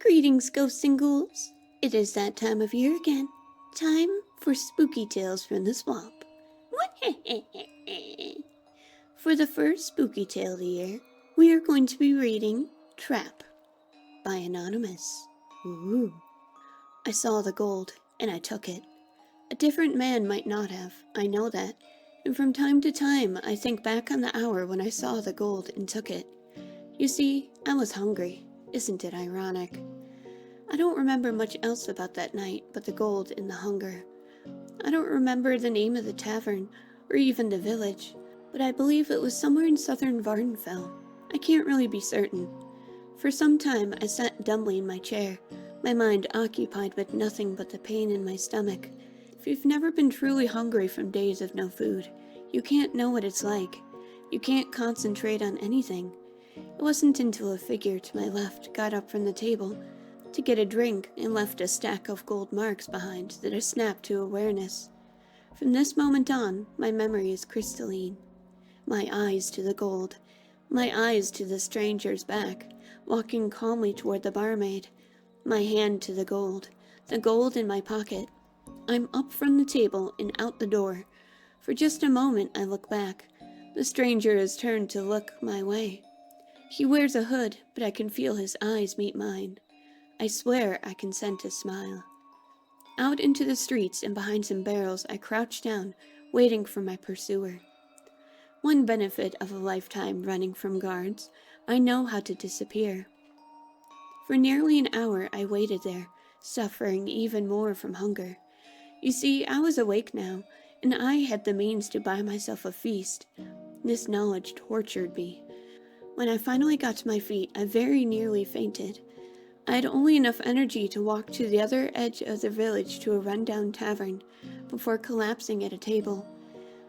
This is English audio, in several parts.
Greetings, ghosts and ghouls. It is that time of year again. Time for spooky tales from the swamp. For the first spooky tale of the year, we are going to be reading Trap by Anonymous. Ooh. I saw the gold, and I took it. A different man might not have, I know that, and from time to time I think back on the hour when I saw the gold and took it. You see, I was hungry. Isn't it ironic? I don't remember much else about that night but the gold and the hunger. I don't remember the name of the tavern, or even the village, but I believe it was somewhere in southern Vardenfell. I can't really be certain. For some time I sat dumbly in my chair, my mind occupied with nothing but the pain in my stomach. If you've never been truly hungry from days of no food, you can't know what it's like. You can't concentrate on anything. It wasn't until a figure to my left got up from the table to get a drink and left a stack of gold marks behind that I snapped to awareness. From this moment on, my memory is crystalline. My eyes to the gold, my eyes to the stranger's back, walking calmly toward the barmaid, my hand to the gold in my pocket. I'm up from the table and out the door. For just a moment I look back. The stranger has turned to look my way. He wears a hood, but I can feel his eyes meet mine. I swear I can scent his smile. Out into the streets and behind some barrels I crouch down, waiting for my pursuer. One benefit of a lifetime running from guards, I know how to disappear. For nearly an hour I waited there, suffering even more from hunger. You see, I was awake now, and I had the means to buy myself a feast. This knowledge tortured me. When I finally got to my feet, I very nearly fainted. I had only enough energy to walk to the other edge of the village to a rundown tavern, before collapsing at a table.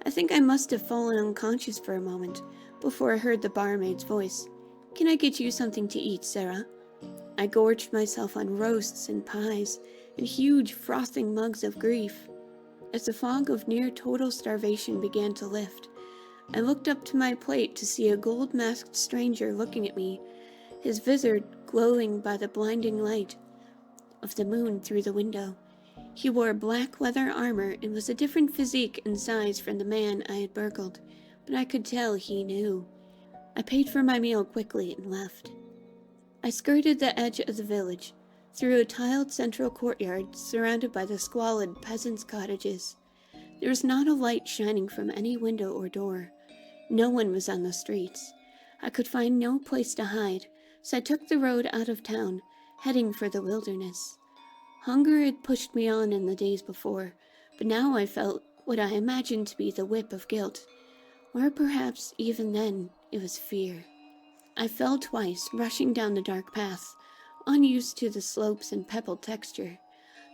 I think I must have fallen unconscious for a moment, before I heard the barmaid's voice. "Can I get you something to eat, Sarah?" I gorged myself on roasts and pies, and huge frothing mugs of grief. As the fog of near-total starvation began to lift, I looked up to my plate to see a gold-masked stranger looking at me, his visor glowing by the blinding light of the moon through the window. He wore black leather armor and was a different physique and size from the man I had burgled, but I could tell he knew. I paid for my meal quickly and left. I skirted the edge of the village, through a tiled central courtyard surrounded by the squalid peasants' cottages. There was not a light shining from any window or door. No one was on the streets. I could find no place to hide, so I took the road out of town, heading for the wilderness. Hunger had pushed me on in the days before, but now I felt what I imagined to be the whip of guilt, or perhaps even then it was fear. I fell twice, rushing down the dark path, unused to the slopes and pebbled texture.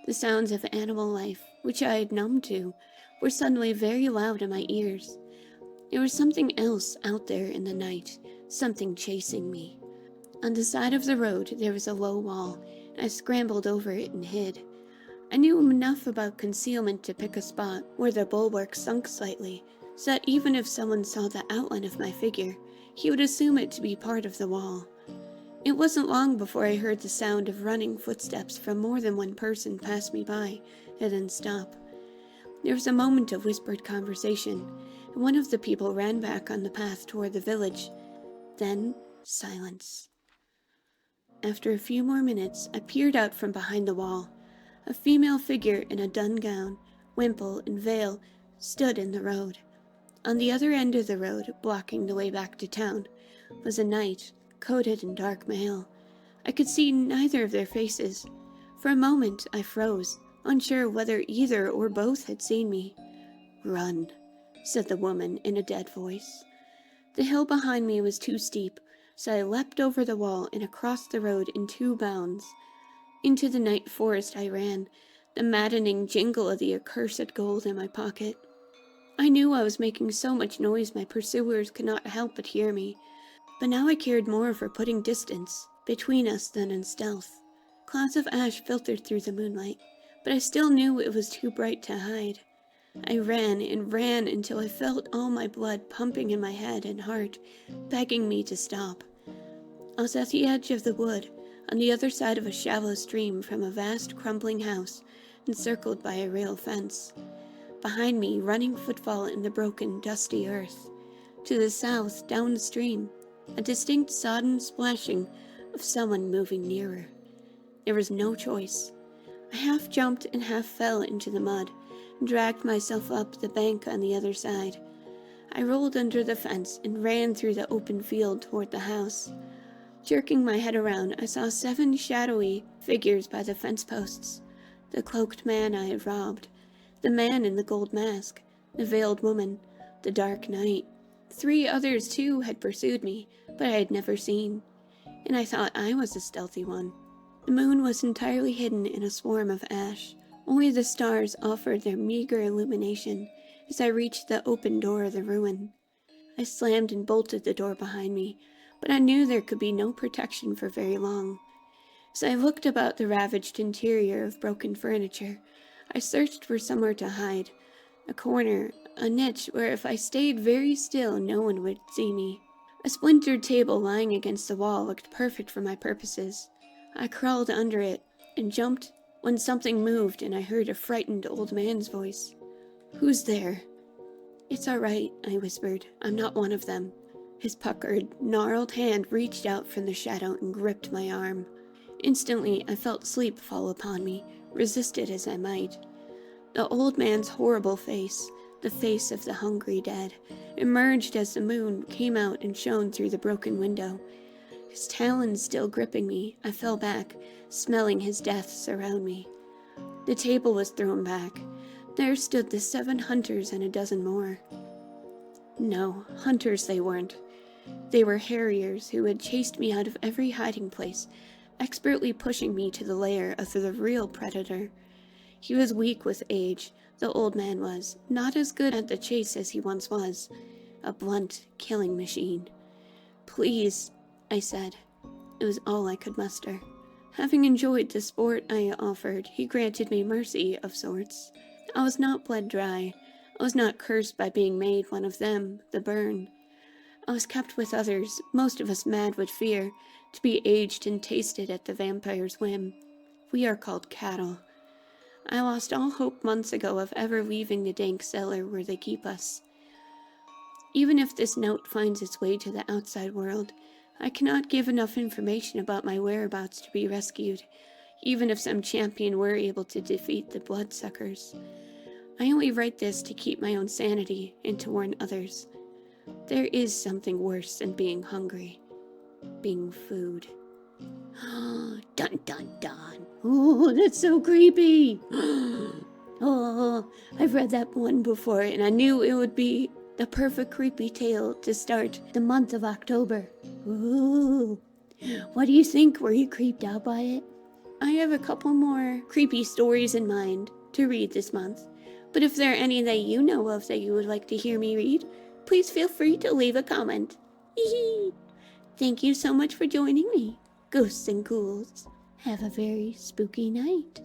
The sounds of animal life, which I had numbed to, were suddenly very loud in my ears. There was something else out there in the night, something chasing me. On the side of the road there was a low wall, and I scrambled over it and hid. I knew enough about concealment to pick a spot where the bulwark sunk slightly, so that even if someone saw the outline of my figure, he would assume it to be part of the wall. It wasn't long before I heard the sound of running footsteps from more than one person pass me by, and then stop. There was a moment of whispered conversation, and one of the people ran back on the path toward the village. Then, silence. After a few more minutes, I peered out from behind the wall. A female figure in a dun gown, wimple, and veil stood in the road. On the other end of the road, blocking the way back to town, was a knight, coated in dark mail. I could see neither of their faces. For a moment I froze, unsure whether either or both had seen me. "Run," said the woman in a dead voice. The hill behind me was too steep, so I leapt over the wall and across the road in 2 bounds. Into the night forest I ran, the maddening jingle of the accursed gold in my pocket. I knew I was making so much noise my pursuers could not help but hear me, but now I cared more for putting distance between us than in stealth. Clouds of ash filtered through the moonlight, but I still knew it was too bright to hide. I ran and ran until I felt all my blood pumping in my head and heart, begging me to stop. I was at the edge of the wood, on the other side of a shallow stream from a vast crumbling house encircled by a rail fence. Behind me, running footfall in the broken, dusty earth. To the south, downstream, a distinct sodden splashing of someone moving nearer. There was no choice. I half jumped and half fell into the mud and dragged myself up the bank on the other side. I rolled under the fence and ran through the open field toward the house. Jerking my head around, I saw 7 shadowy figures by the fence posts. The cloaked man I had robbed, the man in the gold mask, the veiled woman, the dark knight. 3 others, too, had pursued me, but I had never seen. And I thought I was the stealthy one. The moon was entirely hidden in a swarm of ash. Only the stars offered their meager illumination as I reached the open door of the ruin. I slammed and bolted the door behind me, but I knew there could be no protection for very long. As I looked about the ravaged interior of broken furniture, I searched for somewhere to hide. A corner, a niche where if I stayed very still no one would see me. A splintered table lying against the wall looked perfect for my purposes. I crawled under it and jumped when something moved and I heard a frightened old man's voice. "Who's there?" "It's all right," I whispered. "I'm not one of them." His puckered, gnarled hand reached out from the shadow and gripped my arm. Instantly, I felt sleep fall upon me, resisted as I might. The old man's horrible face, the face of the hungry dead, emerged as the moon came out and shone through the broken window. His talons still gripping me, I fell back, smelling his death surround me. The table was thrown back. There stood the 7 hunters and a dozen more. No, hunters they weren't. They were harriers who had chased me out of every hiding place, expertly pushing me to the lair of the real predator. He was weak with age, the old man was, not as good at the chase as he once was. A blunt, killing machine. "Please," I said. It was all I could muster. Having enjoyed the sport I offered, he granted me mercy of sorts. I was not bled dry. I was not cursed by being made one of them, the burn. I was kept with others, most of us mad with fear, to be aged and tasted at the vampire's whim. We are called cattle. I lost all hope months ago of ever leaving the dank cellar where they keep us. Even if this note finds its way to the outside world, I cannot give enough information about my whereabouts to be rescued, even if some champion were able to defeat the bloodsuckers. I only write this to keep my own sanity and to warn others. There is something worse than being hungry. Being food. Dun dun dun. Oh, that's so creepy. Oh, I've read that one before and I knew it would be the perfect creepy tale to start the month of October. Ooh. What do you think? Were you creeped out by it? I have a couple more creepy stories in mind to read this month, but if there are any that you know of that you would like to hear me read, please feel free to leave a comment. Thank you so much for joining me, ghosts and ghouls. Have a very spooky night.